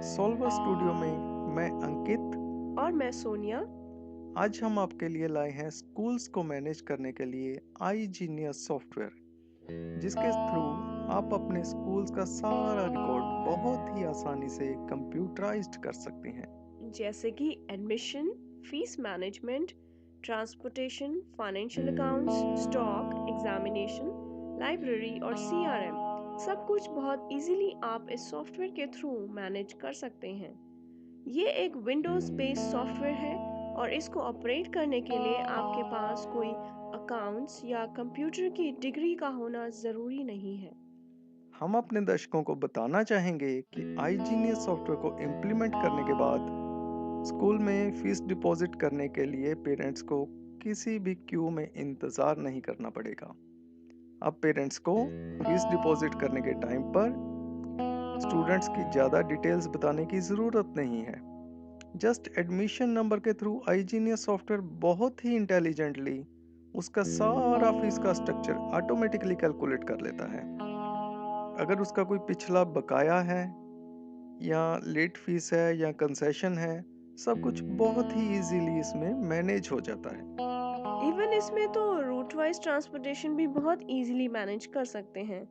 Solver studio में मैं अंकित। और मैं सोनिया। आज हम आपके लिए लाए हैं स्कूल्स को मैनेज करने के लिए iGenius सॉफ्टवेयर, जिसके थ्रू आप अपने स्कूल्स का सारा रिकॉर्ड बहुत ही आसानी से कंप्यूटराइज्ड कर सकते हैं। जैसे कि admission, fees management, transportation, financial accounts, stock, examination, library और सीआरएम, सब कुछ बहुत इजीली आप इस सॉफ्टवेयर के थ्रू मैनेज कर सकते हैं। ये एक विंडोज़ बेस्ड सॉफ्टवेयर है और इसको ऑपरेट करने के लिए आपके पास कोई अकाउंट्स या कंप्यूटर की डिग्री का होना ज़रूरी नहीं है। हम अपने दर्शकों को बताना चाहेंगे कि iGenius सॉफ्टवेयर को इम्प्लीमेंट करने के बाद स्कूल में फीस डिपॉजिट करने के लिए पेरेंट्स को किसी भी क्यू में इंतज़ार नहीं करना पड़ेगा। अब पेरेंट्स को फीस डिपॉजिट करने के टाइम पर स्टूडेंट्स की ज़्यादा डिटेल्स बताने की ज़रूरत नहीं है। जस्ट एडमिशन नंबर के थ्रू iGenius सॉफ्टवेयर बहुत ही इंटेलिजेंटली उसका सारा फीस का स्ट्रक्चर ऑटोमेटिकली कैलकुलेट कर लेता है। अगर उसका कोई पिछला बकाया है या लेट फीस है या कंसेशन है, सब कुछ बहुत ही इजीली इसमें मैनेज हो जाता है। इवन इसमें तो रूट वाइज ट्रांसपोर्टेशन भी बहुत इजीली मैनेज कर सकते हैं।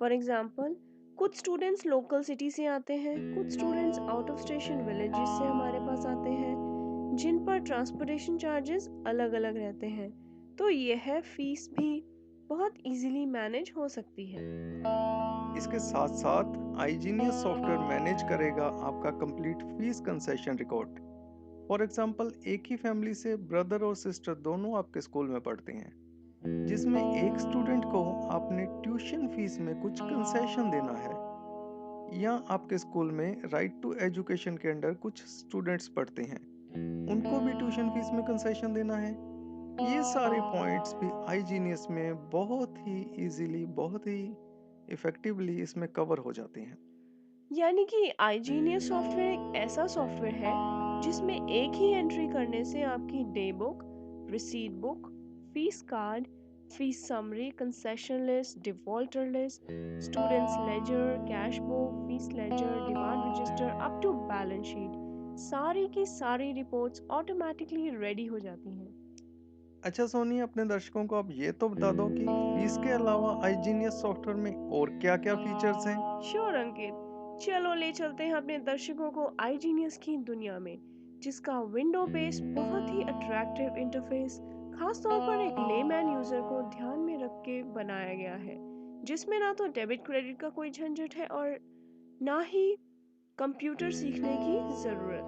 फॉर एग्जांपल, कुछ स्टूडेंट्स लोकल सिटी से आते हैं, कुछ students out of station villages से हमारे पास आते हैं, जिन पर ट्रांसपोर्टेशन चार्जेस अलग अलग रहते हैं। तो यह फीस भी बहुत इजीली मैनेज हो सकती है। इसके साथ साथ iGenius सॉफ्टवेयर मैनेज करेगा आपका complete fees concession record. For example, एक ही फैमिली से ब्रदर और सिस्टर दोनों आपके स्कूल में पढ़ते हैं, जिसमें एक स्टूडेंट को आपने ट्यूशन फीस में कुछ कंसेशन देना है, या आपके स्कूल में राइट टू एजुकेशन के अंडर कुछ स्टूडेंट्स पढ़ते हैं, उनको भी ट्यूशन फीस में कंसेशन देना है। ये सारे पॉइंट्स भी iGenius में बहुत ही इजीली, बहुत ही इफेक्टिवली इसमें कवर हो जाते हैं। यानी कि आईजीनियस सॉफ्टवेयर एक ऐसा सॉफ्टवेयर है जिसमें एक ही एंट्री करने से आपकी day book, receipt book, fees card, fees summary, concession list, defaulter list, students ledger, cash book, fees ledger, demand register up to balance sheet, सारी की सारी रिपोर्ट्स ऑटोमेटिकली रेडी हो जाती हैं। अच्छा सोनी, अपने दर्शकों को आप ये तो बता दो कि फीस के अलावा iGenius सॉफ्टवेयर में और क्या-क्या फीचर्स हैं? श्योर अंकित, चलो ले चलते हैं अपने दर्शकों को आईजीनियस की दुनिया में, जिसका विंडो बेस्ड बहुत ही अट्रैक्टिव इंटरफेस खास तौर पर एक लेमैन यूजर को ध्यान में रख के बनाया गया है, जिसमें ना तो डेबिट क्रेडिट का कोई झंझट है और ना ही कंप्यूटर सीखने की जरूरत।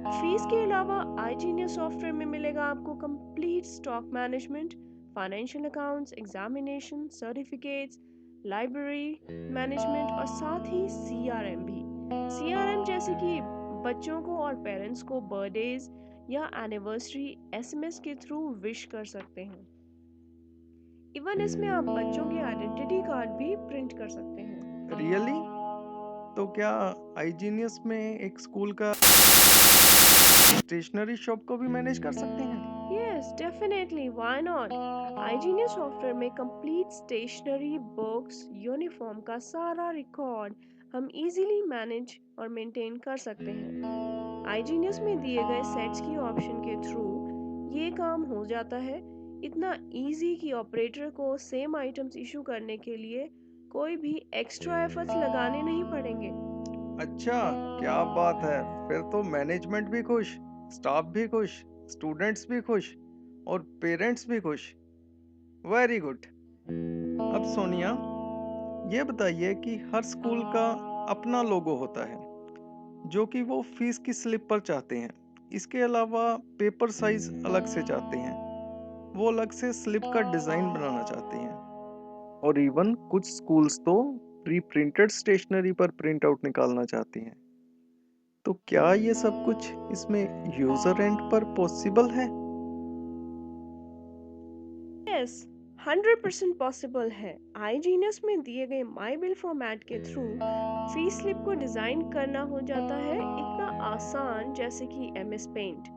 फीस के अलावा आईजीनियस सॉफ्टवेयर में मिलेगा आपको complete stock management, financial accounts, examination, certificates, library management और साथ ही सीआरएम भी। सीआरएम जैसे कि बच्चों को और पेरेंट्स को बर्थडेज या एनिवर्सरी एसएमएस के थ्रू विश कर सकते हैं। इवन इसमें आप बच्चों के आइडेंटिटी कार्ड भी प्रिंट कर सकते हैं। रियली? तो क्या iGenius में एक स्कूल का स्टेशनरी शॉप को भी मैनेज कर सकते हैं? Yes, definitely. Why not? iGenius software में कंप्लीट स्टेशनरी, बुक्स, यूनिफॉर्म का सारा रिकॉर्ड हम इजीली मैनेज और मेंटेन कर सकते हैं। iGenius में दिए गए सेट्स की ऑप्शन के थ्रू ये काम हो जाता है। इतना इजी कि ऑपरेटर को सेम आइटम्स इशू करने के लिए कोई भी एक्स्ट्रा एफर्ट्स लगाने नहीं पड़ेंगे। अच्छा, क्या बात है! फिर तो मैनेजमेंट भी खुश, स्टाफ भी खुश, स्टूडेंट्स भी खुश और पेरेंट्स भी खुश। Very good. अब सोनिया, ये बताइए कि हर स्कूल का अपना लोगो होता है, जो कि वो फीस की स्लिप पर चाहते हैं। इसके अलावा पेपर साइज अलग से चाहते हैं, वो अलग से स्लिप का डिज़ाइन बनाना चाहते हैं। और इवन कुछ स्कूल्स तो प्री प्रिंटेड स्टेशनरी पर प्रिंट आउट निकालना चाहते हैं। तो क्या ये सब कुछ इसमें यूजर एंड पर पॉसिबल है? यस, 100% पॉसिबल है। iGenius में दिए गए माई बिल फॉर्मेट के थ्रू फी स्लिप को डिज़ाइन करना हो जाता है इतना आसान जैसे कि एमएस पेंट,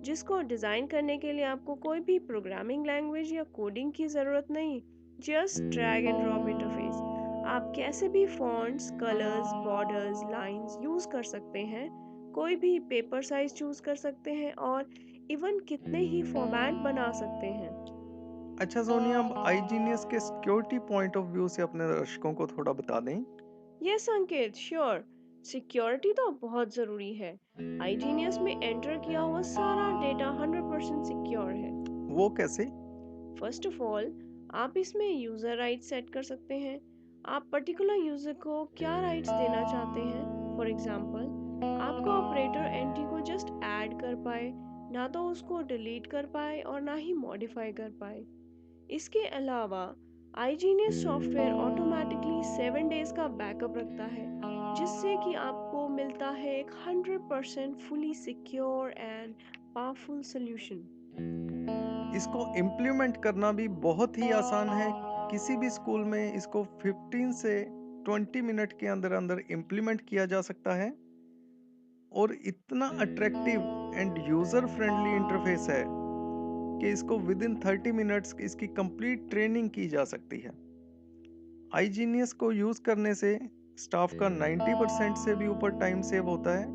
जिसको डिज़ाइन करने के लिए आपको कोई भी प्रोग्रामिंग लैंग्वेज या कोडिंग की ज़रूरत नहीं, just drag and drop interface. आप कैसे भी fonts, colours, borders, lines use कर सकते हैं। कोई भी पेपर साइज़ चूज़ कर सकते हैं और इवन कितने ही फॉर्मेट बना सकते हैं। अच्छा सोनिया, अब आईजीनियस के सिक्योरिटी पॉइंट ऑफ व्यू से अपने दर्शकों को थोड़ा बता दें। ये संकेत श्योर, सिक्योरिटी तो बहुत ज़रूरी है। आईजीनियस में एंटर किया हुआ सारा डेटा 100% सिक्योर है। वो कैसे? फर्स्ट ऑफ ऑल, आप इसमें यूज़र राइट्स सेट कर सकते हैं। आप पर्टिकुलर यूज़र को क्या राइट्स देना चाहते हैं। फॉर एग्जांपल, आपका ऑपरेटर एंट्री को जस्ट ऐड कर पाए, ना तो उसको डिलीट कर पाए और ना ही मॉडिफाई कर पाए। इसके अलावा आईजीनियस सॉफ्टवेयर ऑटोमेटिकली 7 डेज का बैकअप रखता है, जिससे कि आपको मिलता है एक 100% fully secure and powerful solution. इसको इम्प्लीमेंट करना भी बहुत ही आसान है। किसी भी स्कूल में इसको 15 से 20 मिनट के अंदर अंदर इम्प्लीमेंट किया जा सकता है और इतना attractive and user friendly interface है कि इसको विद इन 30 मिनट्स इसकी कंप्लीट ट्रेनिंग की जा सकती है। आईजीनियस को यूज करने से स्टाफ का 90% से भी ऊपर टाइम सेव होता है,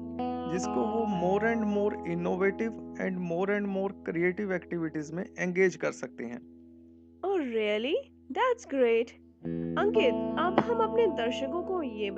जिसको वो more and more innovative and more creative activities में एंगेज कर सकते हैं। Oh really? That's great. Ankit, अब हम अपने दर्शकों को ये